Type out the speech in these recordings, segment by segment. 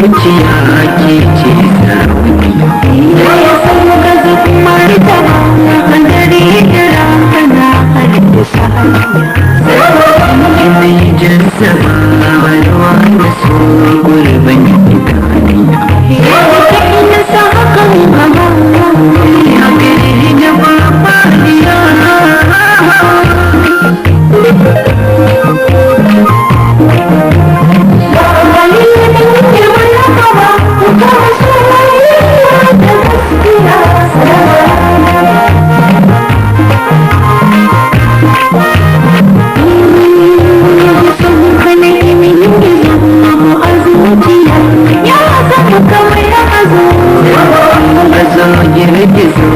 zuciya ke ce sarauniya ya san ka zafi martaba kan dare da rana har da sahiya mai jazzaba ruwa da so gurbin idaniya ya sa hakan gaba ya gari da babariya girgizo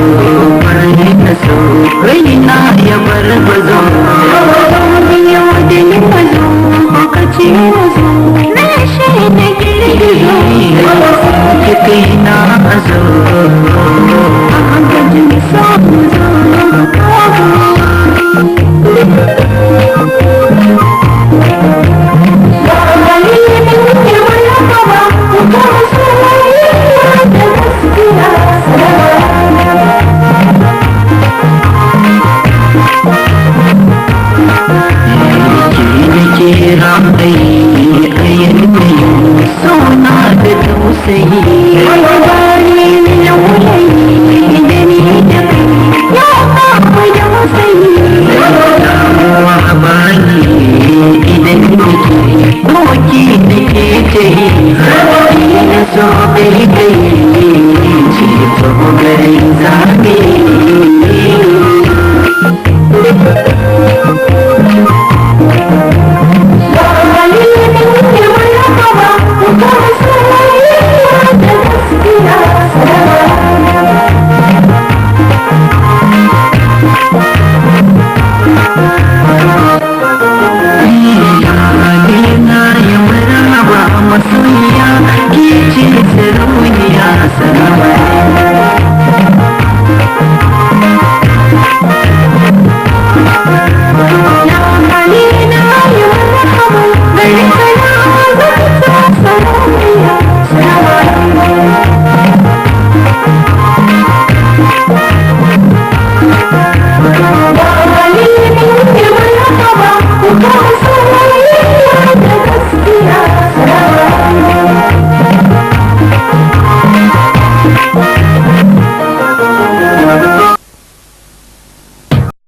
bari na so raina ya bar bazo yau da ni bazo lokaci na zo na shi da girgizo ke kai na azo a hankali so zo